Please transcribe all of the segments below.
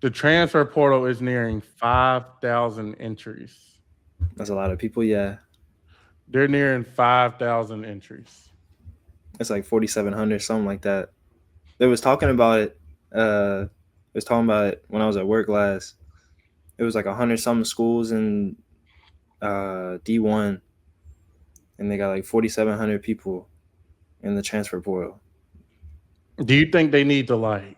The transfer portal is nearing 5,000 entries. That's a lot of people. Yeah, They're nearing 5,000 entries. it's like 4,700, something like that. They was talking about it. They was talking about it when I was at work last. It was like 100 something schools in D1, and they got like 4,700 people in the transfer portal. Do you think they need to like?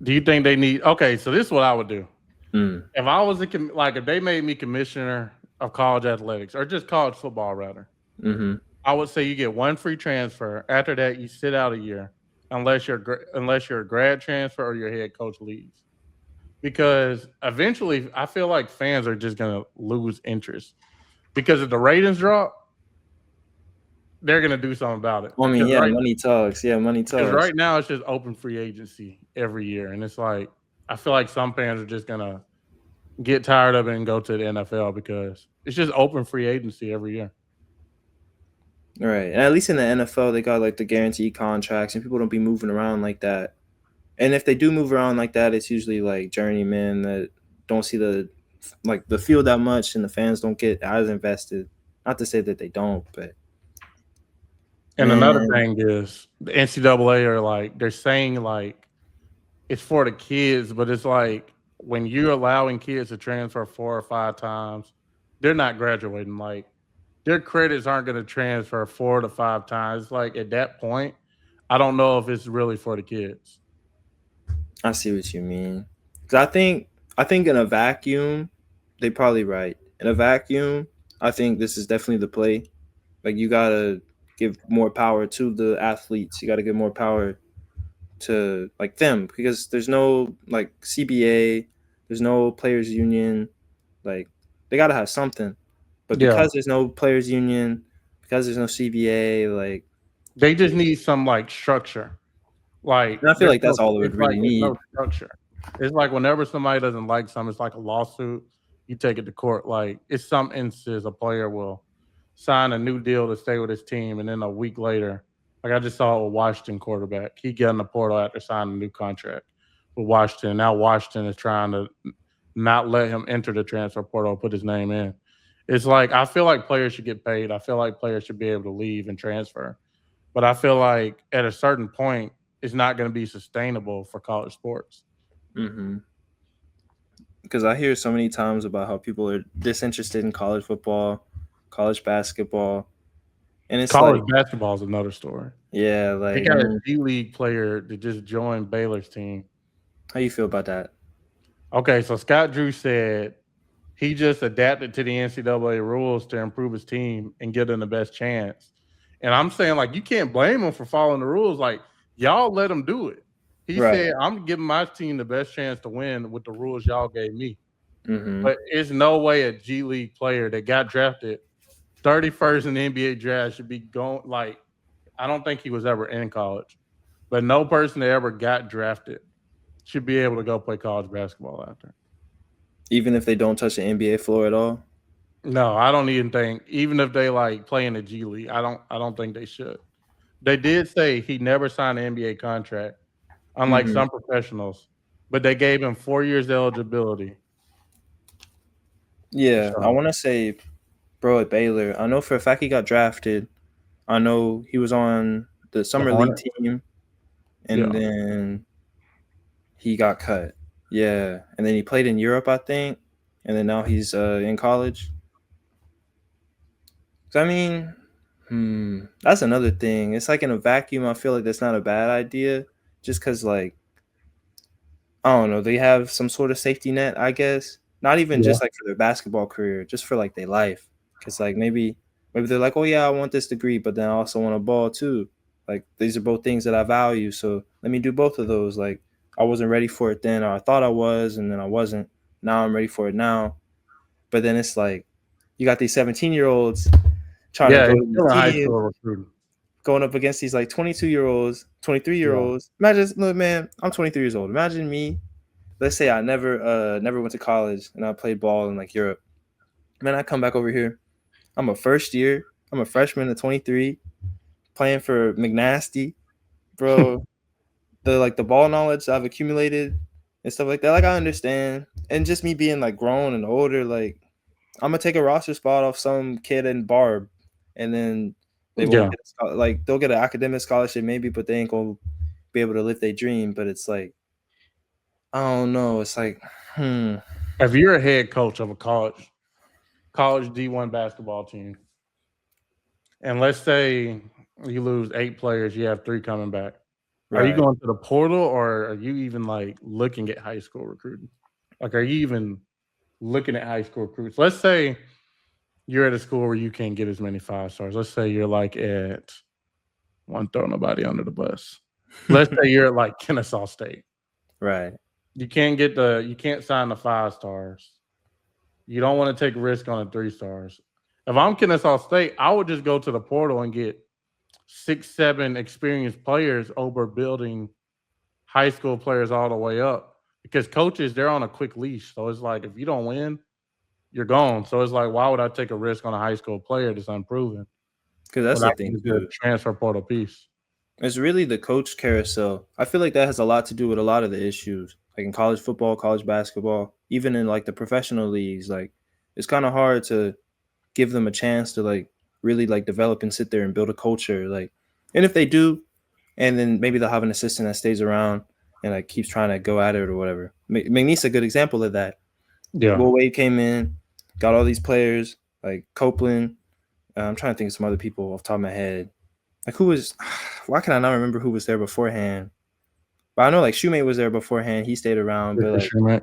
Do you think they need? Okay, so this is what I would do. Mm. If I was like, if they made me commissioner of college athletics or just college football, rather, Mm-hmm. I would say you get one free transfer. After that, you sit out a year, unless you're a grad transfer or your head coach leaves. Because eventually, I feel like fans are just gonna lose interest because if the ratings drop, they're gonna do something about it. I mean, yeah, money talks. Yeah, money Because talks. right now it's just open free agency every year, and it's like I feel like some fans are just gonna get tired of it and go to the NFL because it's just open free agency every year. Right, and at least in the NFL, they got like the guaranteed contracts, and people don't be moving around like that. And if they do move around like that, it's usually like journeymen that don't see the field that much, and the fans don't get as invested. Not to say that they don't, but And another man, thing is the NCAA are like they're saying like it's for the kids, but it's like when you're allowing kids to transfer 4 or 5 times, they're not graduating. Like their credits aren't going to transfer 4 to 5 times. It's like at that point, I don't know if it's really for the kids. I see what you mean. Cause I think in a vacuum, they probably right. In a vacuum, I think this is definitely the play. Like you gotta give more power to the athletes. You gotta give more power to like them because there's no like CBA, there's no players union. Like they gotta have something. But Yeah, because there's no players union, because there's no CBA, like they just need some like structure. Like and I feel there's like no, that's all it would it's like really there's need. no structure. It's like whenever somebody doesn't like something, it's like a lawsuit. You take it to court. Like it's some instances a player will sign a new deal to stay with his team, and then a week later, like I just saw a Washington quarterback, he got in the portal after signing a new contract with Washington. Now Washington is trying to not let him enter the transfer portal, put his name in. It's like I feel like players should get paid. I feel like players should be able to leave and transfer. But I feel like at a certain point, it's not going to be sustainable for college sports. Hmm. Because I hear so many times about how people are disinterested in college football, college basketball, and it's College like, basketball is another story. yeah, They like, got a man, G League player that just joined Baylor's team. how you feel about that? Okay, so Scott Drew said he just adapted to the NCAA rules to improve his team and give them the best chance. And I'm saying, like, you can't blame him for following the rules. Like, y'all let him do it. He Right. said, I'm giving my team the best chance to win with the rules y'all gave me. Mm-hmm. But it's no way a G League player that got drafted 31st in the NBA draft should be going. Like, I don't think he was ever in college, but no person that ever got drafted should be able to go play college basketball after. Even if they don't touch the NBA floor at all. No, I don't even think. Even if they like play in the G League, I don't. I don't think they should. They did say he never signed an NBA contract, unlike Mm-hmm. some professionals, but they gave him 4 years eligibility. Yeah, I So want to say, bro, at Baylor, I know for a fact he got drafted. I know he was on the the summer league Hornet, team, and yeah, then he got cut. Yeah, and then he played in Europe, I think, and then now he's in college. So I mean, that's another thing. It's like in a vacuum. I feel like that's not a bad idea, just because like I don't know, they have some sort of safety net, I guess. Not even yeah. just like for their basketball career, just for like their life. Because like maybe they're like, oh yeah, I want this degree, but then I also want a ball too. Like these are both things that I value, so let me do both of those. Like I wasn't ready for it then, or I thought I was, and then I wasn't. Now I'm ready for it now. But then it's like you got these 17-year-olds trying to Yeah, go he's to these still in high teams, school recruiting. going up against these like 22-year-olds, 23 year Yeah. olds. Imagine, look, man, I'm 23 years old. Imagine me. Let's say I never went to college and I played ball in like Europe. Man, I come back over here. I'm a first year. I'm a freshman at 23, playing for McNasty, bro. the ball knowledge I've accumulated and stuff like that. Like I understand, and just me being like grown and older, like I'm gonna take a roster spot off some kid in Barb, and then they won't Yeah. get like they'll get an academic scholarship maybe, but they ain't gonna be able to live their dream. But it's like I don't know. It's like If you're a head coach of a college D1 basketball team, and let's say you lose 8 players, you have 3 coming back. Are you right. going to the portal, or are you even like looking at high school recruiting? Like, are you even looking at high school recruits? Let's say you're at a school where you can't get as many 5 stars. Let's say you're like at one, throw nobody under the bus. Let's say you're at like Kennesaw State. Right. You can't sign the 5 stars. You don't want to take a risk on the 3 stars. If I'm Kennesaw State, I would just go to the portal and get 6, 7 experienced players over building high school players all the way up. Because coaches, they're on a quick leash. So it's like, if you don't win, you're gone. So it's like, why would I take a risk on a high school player that's unproven Because that's when I the can thing just do a too. transfer portal piece? It's really the coach carousel. I feel like that has a lot to do with a lot of the issues, like in college football, college basketball, even in like the professional leagues. Like it's kind of hard to give them a chance to like really like develop and sit there and build a culture. Like, and if they do, and then maybe they'll have an assistant that stays around and like keeps trying to go at it or whatever. McNeese a good example of that. Yeah. Will Wade came in, got all these players like Copeland. I'm trying to think of some other people off the top of my head. Like who was? Why can I not remember who was there beforehand? But I know like Shoemate was there beforehand. He stayed around, but like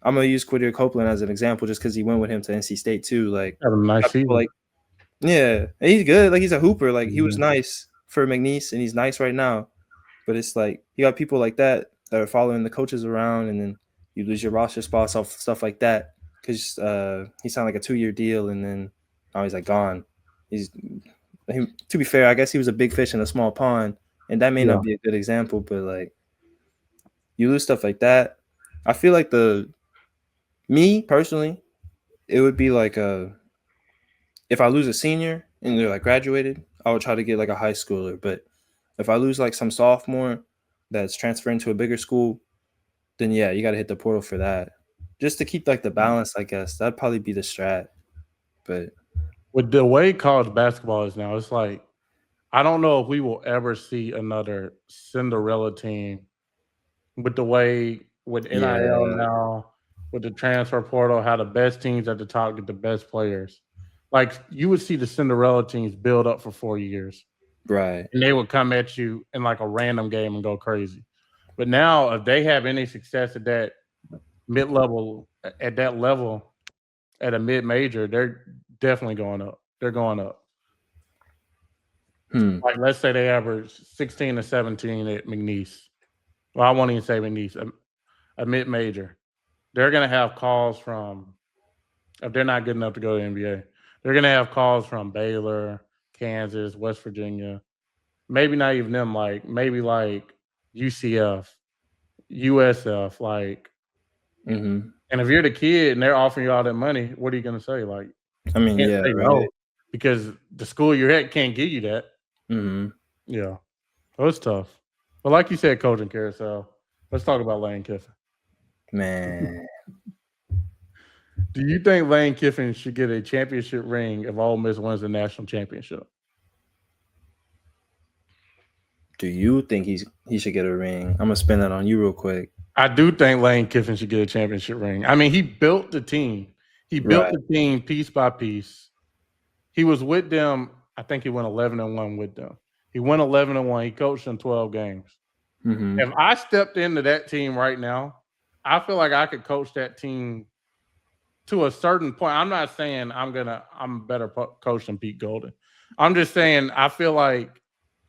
I'm gonna use Quadir Copeland as an example just because he went with him to NC State too. Like, Have a nice people season. like yeah, and he's good. Like he's a hooper. Like he was Mhm. nice for McNeese, and he's nice right now. But it's like you got people like that that are following the coaches around, and then you lose your roster spots off stuff like that because he signed like a 2-year deal, and then now he's like gone. To be fair, I guess he was a big fish in a small pond, and that may Yeah. not be a good example, but like you lose stuff like that. I feel like me personally, it would be like if I lose a senior and they're like graduated, I would try to get like a high schooler. But if I lose like some sophomore that's transferring to a bigger school, then yeah, you got to hit the portal for that, just to keep like the balance. I guess that'd probably be the strat. But With the way college basketball is now, it's like, I don't know if we will ever see another Cinderella team with the way with NIL yeah, now, with the transfer portal, how the best teams at the top get the best players. Like, you would see the Cinderella teams build up for 4 years, right. and they would come at you in like a random game and go crazy. But now, if they have any success at that mid-level, at that level, at a mid-major, they're definitely going up. They're going up. Like, let's say they average 16 to 17 at McNeese. Well, I won't even say McNeese, a mid-major. They're going to have calls from, if they're not good enough to go to the NBA, they're going to have calls from Baylor, Kansas, West Virginia. Maybe not even them, like maybe like UCF, USF, like. Mm-hmm. And if you're the kid and they're offering you all that money, what are you going to say? Like, I mean, can't yeah, say right. no because the school you're at can't give you that. Mm-hmm. Yeah, so it's tough. But like you said, coaching carousel. Let's talk about Lane Kiffin. Man, Do you think Lane Kiffin should get a championship ring if Ole Miss wins the national championship? do you think he should get a ring? I'm gonna spin that on you real quick. I do think Lane Kiffin should get a championship ring. I mean, he built the team. He built Right. the team piece by piece. He was with them. I think he went 11-1 with them. He went 11-1. He coached them 12 games. Mm-hmm. If I stepped into that team right now, I feel like I could coach that team to a certain point. I'm not saying I'm a better coach than Pete Golden. I'm just saying I feel like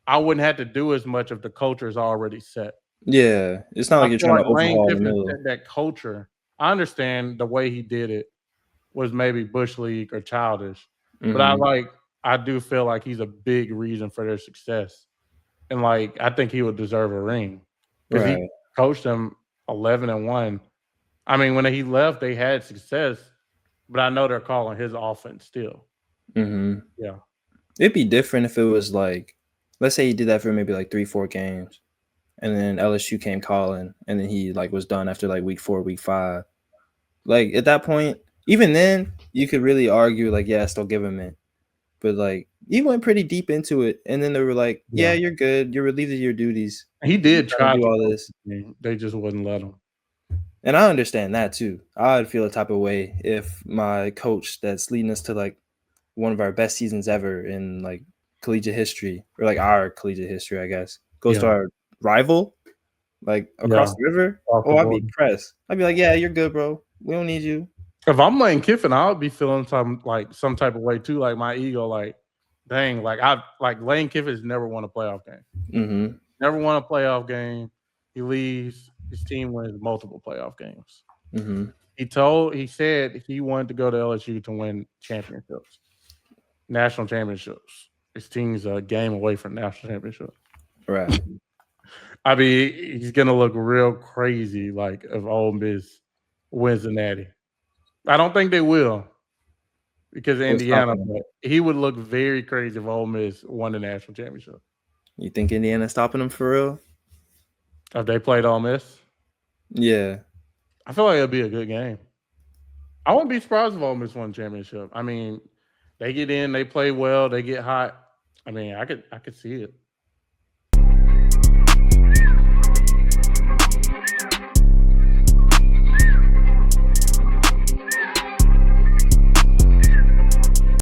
I wouldn't have to do as much if the culture is already set. Yeah, it's not I like you're feel trying to like Lane overhaul the Kiffin middle. set that culture. I understand the way he did it was maybe bush league or childish, but Mm-hmm. I do feel like he's a big reason for their success, and like I think he would deserve a ring because he Right. coached them 11-1. I mean, when he left, they had success, but I know they're calling his offense still. Mm-hmm. Yeah. It'd be different if it was like, let's say he did that for maybe like 3, 4 games, and then LSU came calling, and then he like was done after like week 4, week 5. Like at that point, even then, you could really argue like, yeah, still give him it, but like he went pretty deep into it, and then they were like, yeah, you're good, you're relieved of your duties. He did try do to all this. They just wouldn't let him. And I understand that too. I'd feel a type of way if my coach that's leading us to like one of our best seasons ever in like collegiate history, or like our collegiate history, I guess, goes to our rival, like across the river. I'd be pressed. I'd be like, yeah, you're good, bro. We don't need you. If I'm Lane Kiffin, I would be feeling some type of way too, like my ego, like, dang, like Lane Kiffin's never won a playoff game. Mm-hmm. Never won a playoff game. He leaves. His team wins multiple playoff games. Mm-hmm. He said he wanted to go to LSU to win championships, national championships. His team's a game away from national championship. Right. I mean, he's gonna look real crazy, like if Ole Miss wins the Natty. I don't think they will, because of Indiana, but he would look very crazy if Ole Miss won the national championship. You think Indiana's stopping them for real? If they played Ole Miss? Yeah. I feel like it'll be a good game. I wouldn't be surprised if Ole Miss won the championship. I mean, they get in, they play well, they get hot. I mean, I could see it.